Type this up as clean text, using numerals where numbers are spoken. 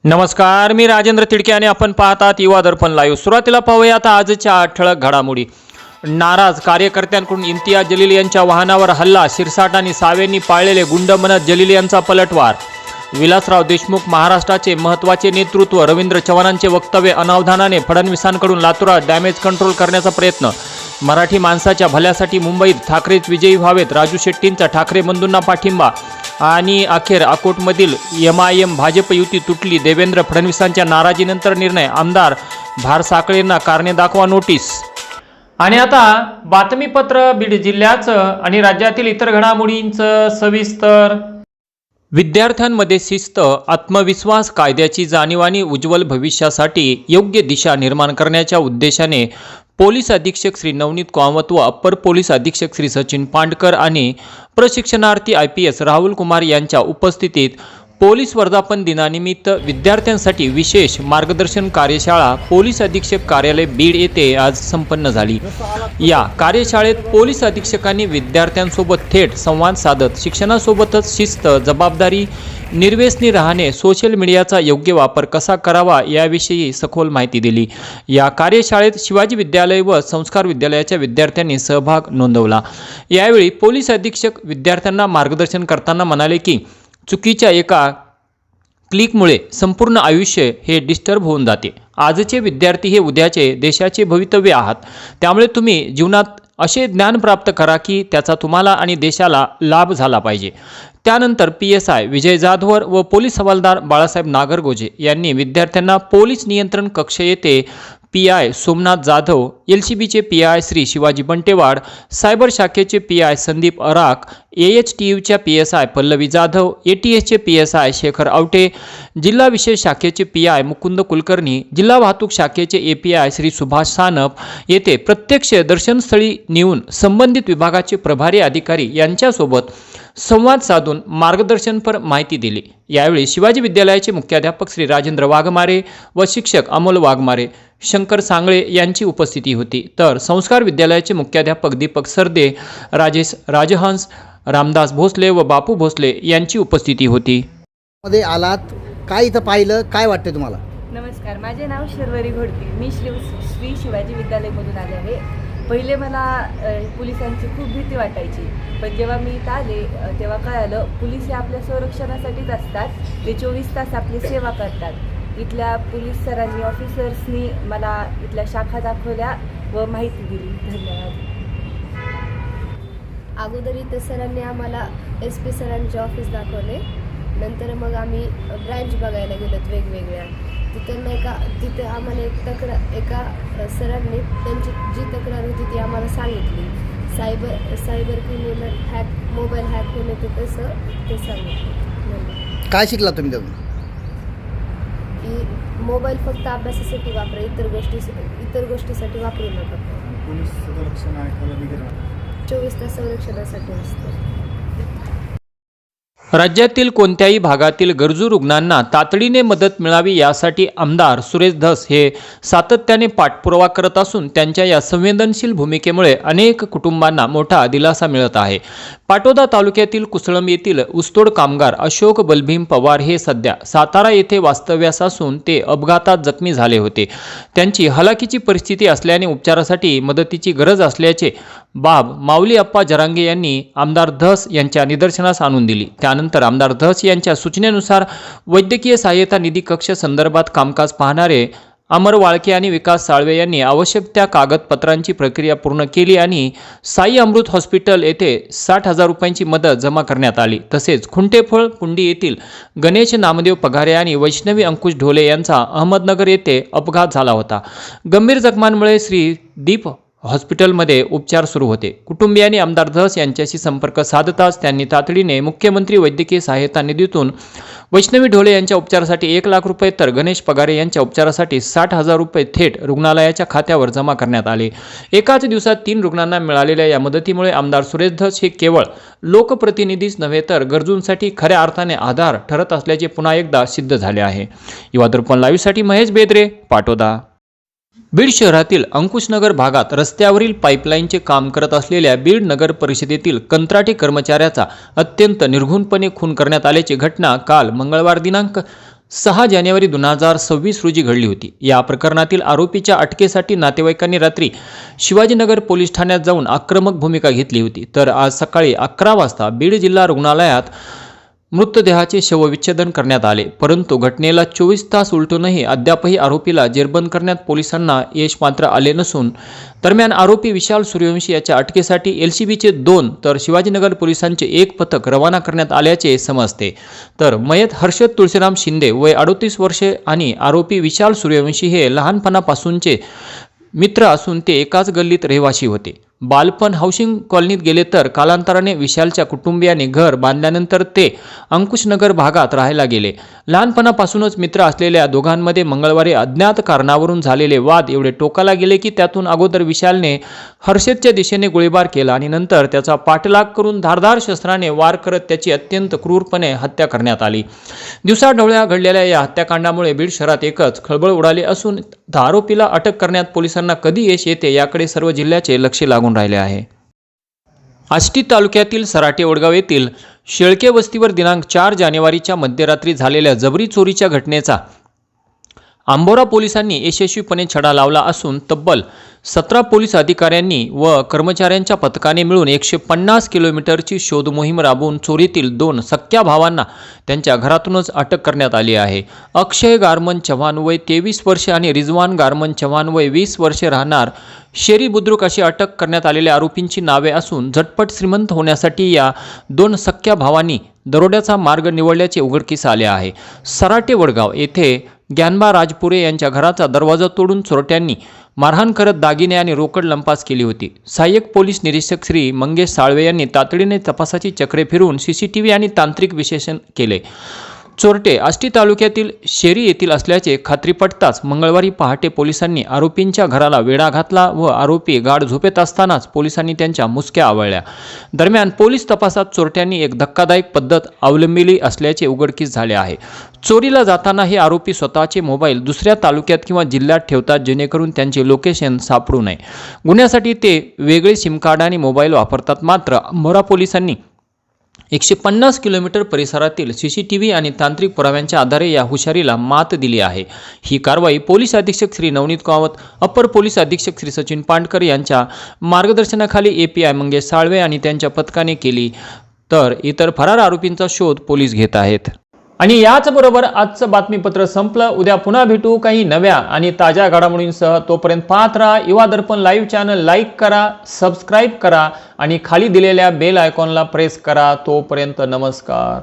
नमस्कार, मी राजेंद्र तिडके आणि आपण पाहतात युवा दर्पण लाईव्ह। सुरुवातीला पाहूया आता आजच्या ठळक घडामोडी। नाराज कार्यकर्त्यांकडून इम्तियाज जलील यांच्या वाहनावर हल्ला, शिरसाट आणि सावेंनी पाळलेले गुंड म्हणत जलील यांचा पलटवार। विलासराव देशमुख महाराष्ट्राचे महत्त्वाचे नेतृत्व, रवींद्र चव्हाणांचे वक्तव्य अनावधानाने फडणवीसांकडून लातूरात डॅमेज कंट्रोल करण्याचा प्रयत्न। मराठी माणसाच्या भल्यासाठी मुंबईत ठाकरेच विजयी व्हावेत, राजू शेट्टींचा ठाकरे बंधूंना पाठिंबा। आणि अखेर अकोटमधील MIM भाजप युती तुटली, देवेंद्र फडणवीसांच्या नाराजीनंतर निर्णय, आमदार भारसाकळेंना कारणे दाखवा नोटीस। आणि आता बातमीपत्र बीड जिल्ह्याचं आणि राज्यातील इतर घडामोडींचं सविस्तर। विद्यार्थ्यांमध्ये शिस्त, आत्मविश्वास, कायद्याची जाणीव आणि उज्ज्वल भविष्यासाठी योग्य दिशा निर्माण करण्याच्या उद्देशाने पोलीस अधीक्षक श्री नवनीत कामत व अप्पर पोलीस अधीक्षक श्री सचिन पांडकर आणि प्रशिक्षणार्थी IPS राहुल कुमार यांच्या उपस्थितीत पोलीस वर्धापन दिनानिमित्त विद्यार्थ्यांसाठी विशेष मार्गदर्शन कार्यशाळा पोलीस अधीक्षक कार्यालय बीड येथे आज संपन्न झाली। या कार्यशाळेत पोलीस अधीक्षकांनी विद्यार्थ्यांसोबत थेट संवाद साधत शिक्षणासोबतच शिस्त, जबाबदारी, निर्व्यसनी राहणे, सोशल मीडियाचा योग्य वापर कसा करावा याविषयी सखोल माहिती दिली। या कार्यशाळेत शिवाजी विद्यालय व संस्कार विद्यालयाच्या विद्यार्थ्यांनी सहभाग नोंदवला। यावेळी पोलीस अधीक्षक विद्यार्थ्यांना मार्गदर्शन करताना म्हणाले की चुकीच्या एका क्लिकमुळे संपूर्ण आयुष्य हे डिस्टर्ब होऊन जाते। आजचे विद्यार्थी हे उद्याचे देशाचे भवितव्य आहात, त्यामुळे तुम्ही जीवनात असे ज्ञान प्राप्त करा की त्याचा तुम्हाला आणि देशाला लाभ झाला पाहिजे। त्यानंतर PSI विजय जाधवर व पोलीस हवालदार बाळासाहेब नागरगोजे यांनी विद्यार्थ्यांना पोलीस नियंत्रण कक्ष येथे PI सोमनाथ जाधव, LCBचे PI श्री शिवाजी बंटेवाड, सायबर शाखेचे PI संदीप अराक, AHTUच्या PSI पल्लवी जाधव, ATSचे PSI शेखर आवटे, जिल्हा विशेष शाखेचे PI मुकुंद कुलकर्णी, जिल्हा वाहतूक शाखेचे API श्री सुभाष सानप येथे प्रत्यक्ष दर्शनस्थळी नेऊन संबंधित विभागाचे प्रभारी अधिकारी यांच्यासोबत संवाद साधून मार्गदर्शनपर माहिती दिली। यावेळी शिवाजी विद्यालयाचे मुख्याध्यापक श्री राजेंद्र वाघमारे व शिक्षक अमोल वाघमारे, शंकर सांगळे यांची उपस्थिती होती। तर संस्कार विद्यालयाचे मुख्याध्यापक दीपक सरदे, राजेश राजहंस, रामदास भोसले व बापू भोसले यांची उपस्थिती होती। मध्ये आलात, काय इथं पाहिलं, काय वाटते तुम्हाला? नमस्कार, माझे नाव शर्वरी घोडके, मी श्री शिवाजी विद्यालयामधून आले आहे। पहिले मला पोलिसांची खूप भीती वाटायची, पण जेव्हा मी इथं आले तेव्हा कळालं पोलीस हे आपल्या संरक्षणासाठीच असतात, ते 24 तास आपली सेवा करतात। इथल्या पोलीस सरांनी, ऑफिसर्सनी मला इथल्या शाखा दाखवल्या व माहिती दिली। धन्यवाद। अगोदर इथं सरांनी आम्हाला SP सरांचे ऑफिस दाखवले, नंतर मग आम्ही ब्रँच बघायला गेलो वेगवेगळ्या। तिथं नाही का, तिथं आम्हाला एका सरांनी त्यांची जी तक्रार होती ती आम्हाला सांगितली। सायबर क्रिमिनल मोबाईल हॅक होणे तसं ते सांगितलं। काय शिकला तुम्ही त्यातून? की मोबाईल फक्त अभ्यासासाठी वापरा, इतर गोष्टीसाठी वापरू नका। 24 तास संरक्षणासाठी असतं। राज्यातील कोणत्याही भागातील गरजू रुग्णांना तातडीने मदत मिळावी यासाठी आमदार सुरेश धस हे सातत्याने पाठपुरावा करत असून त्यांच्या या संवेदनशील भूमिकेमुळे अनेक कुटुंबांना मोठा दिलासा मिळत आहे। पाटोदा तालुक्यातील कुसळम येथील ऊसतोड कामगार अशोक बलभीम पवार हे सध्या सातारा येथे वास्तव्यास असून ते अपघातात जखमी झाले होते। त्यांची हलाखीची परिस्थिती असल्याने उपचारासाठी मदतीची गरज असल्याचे बाब माऊली अप्पा जरांगे यांनी आमदार धस यांच्या निदर्शनास आणून दिली। त्यानंतर आमदार धस यांच्या सूचनेनुसार वैद्यकीय सहाय्यता निधी कक्ष संदर्भात कामकाज पाहणारे अमर वाळके आणि विकास साळवे यांनी आवश्यक त्या कागदपत्रांची प्रक्रिया पूर्ण केली आणि साई अमृत हॉस्पिटल येथे 60,000 रुपयांची मदत जमा करण्यात आली। तसेच खुंटेफळ पुंडी येथील गणेश नामदेव पगारे आणि वैष्णवी अंकुश ढोले यांचा अहमदनगर येथे अपघात झाला होता। गंभीर जखमांमुळे श्री दीप हॉस्पिटलमध्ये उपचार सुरू होते। कुटुंबियांनी आमदार धस यांच्याशी संपर्क साधताच त्यांनी तातडीने मुख्यमंत्री वैद्यकीय सहाय्यता निधीतून वैष्णवी ढोले यांच्या उपचारासाठी 1 लाख रुपये तर गणेश पगारे यांच्या उपचारासाठी 60,000 रुपये थेट रुग्णालयाच्या खात्यावर जमा करण्यात आले। एकाच दिवसात 3 रुग्णांना मिळालेल्या या मदतीमुळे आमदार सुरेश धस हे केवळ लोकप्रतिनिधीच नव्हे तर गरजूंसाठी खऱ्या अर्थाने आधार ठरत असल्याचे पुन्हा एकदा सिद्ध झाले आहे। युवा दर्पण लाईव्हसाठी महेश बेदरे, पाटोदा। बीड शहरातील अंकुशनगर भागात रस्त्यावरील पाईपलाईनचे काम करत असलेल्या बीड नगर परिषदेतील कंत्राटी कर्मचाऱ्याचा अत्यंत निर्घृणपणे खून करण्यात आल्याची घटना काल मंगळवार दिनांक 6 जानेवारी 2026 रोजी घडली होती। या प्रकरणातील आरोपीच्या अटकेसाठी नातेवाईकांनी रात्री शिवाजीनगर पोलीस ठाण्यात जाऊन आक्रमक भूमिका घेतली होती। तर आज सकाळी 11 वाजता बीड जिल्हा रुग्णालयात मृतदेहाचे शवविच्छेदन करण्यात आले, परंतु घटनेला 24 तास उलटूनही अद्यापही आरोपीला जेरबंद करण्यात पोलिसांना यश मात्र आले नसून दरम्यान आरोपी विशाल सूर्यवंशी याच्या अटकेसाठी LCBचे 2 तर शिवाजीनगर पोलिसांचे 1 पथक रवाना करण्यात आल्याचे समजते। तर मयत हर्षद तुळशीराम शिंदे वय 38 वर्षे आणि आरोपी विशाल सूर्यवंशी हे लहानपणापासूनचे मित्र असून ते एकाच गल्लीत रहिवासी होते। बालपण हाऊसिंग कॉलनीत गेले तर कालांतराने विशालच्या कुटुंबियांनी घर बांधल्यानंतर ते अंकुशनगर भागात राहायला गेले। लहानपणापासूनच मित्र असलेल्या दोघांमध्ये मंगळवारी अज्ञात कारणावरून झालेले वाद एवढे टोकाला गेले की त्यातून अगोदर विशालने हर्षदच्या दिशेने गोळीबार केला आणि नंतर त्याचा पाठलाग करून धारदार शस्त्राने वार करत त्याची अत्यंत क्रूरपणे हत्या करण्यात आली। दिवसाढवळ्या घडलेल्या या हत्याकांडामुळे बीड शहरात एकच खळबळ उडाली असून आरोपीला अटक करण्यात पोलिसांना कधी यश येते याकडे सर्व जिल्ह्याचे लक्ष लागून राहिले आहे। आष्टी तालुक्यातील सराटे वडगाव येथील शेळके वस्तीवर दिनांक 4 जानेवारीच्या मध्यरात्री झालेल्या जबरी चोरीच्या घटनेचा आंबोरा पोलिसांनी यशस्वीपणे छडा लावला असून तब्बल 17 पोलीस अधिकाऱ्यांनी व कर्मचाऱ्यांच्या पथकाने मिळून 150 किलोमीटरची शोध मोहीम राबवून चोरीतील 2 सख्या भावांना त्यांच्या घरातूनच अटक करण्यात आली आहे। अक्षय गारमन चव्हाण वय 23 वर्षे आणि रिजवान गारमन चव्हाण वय 20 वर्षे राहणार शेरी बुद्रुक अशी अटक करण्यात आलेल्या आरोपींची नावे असून झटपट श्रीमंत होण्यासाठी या 2 सख्या भावांनी दरोड्याचा मार्ग निवडल्याचे उघडकीस आले आहे। सराटे वडगाव येथे ग्यानबा राजपुरे यांच्या घराचा दरवाजा तोडून चोरट्यांनी मारहाण करत दागिने आणि रोकड लंपास केली होती। सहाय्यक पोलीस निरीक्षक श्री मंगेश साळवे यांनी तातडीने तपासाची चक्रे फिरवून CCTV आणि तांत्रिक विश्लेषण केले। चोरटे आष्टी तालुक्यातील शेरी येथील असल्याचे खात्री पटताच मंगळवारी पहाटे पोलिसांनी आरोपींच्या घराला वेढा घातला व आरोपी गाढ झोपेत असतानाच पोलिसांनी त्यांच्या मुसक्या आवळल्या। दरम्यान पोलीस तपासात चोरट्यांनी एक धक्कादायक पद्धत अवलंबिली असल्याचे उघडकीस झाले आहे। चोरीला जाताना हे आरोपी स्वतःचे मोबाईल दुसऱ्या तालुक्यात किंवा जिल्ह्यात ठेवतात जेणेकरून त्यांचे लोकेशन सापडू नये। गुन्ह्यासाठी ते वेगळे सिम कार्ड आणि मोबाईल वापरतात। मात्र अंबोरा पोलिसांनी 150 किलोमीटर परिसरातील CCTV आणि तांत्रिक पुराव्यांच्या आधारे या हुशारीला मात दिली आहे। ही कारवाई पोलीस अधीक्षक श्री नवनीत कावत, अप्पर पोलीस अधीक्षक श्री सचिन पांडकर यांच्या मार्गदर्शनाखाली API मंगेश साळवे आणि त्यांच्या पथकाने केली। तर इतर फरार आरोपींचा शोध पोलीस घेत आहेत। आणि याचबरोबर आजचं बातमीपत्र संपलं। उद्या पुन्हा भेटू काही नव्या आणि ताज्या घडामोडींसह। तोपर्यंत पाहत राहा युवा दर्पण लाईव्ह चॅनल, लाईक करा, सबस्क्राईब करा आणि खाली दिलेल्या बेल आयकॉनला प्रेस करा। तोपर्यंत नमस्कार।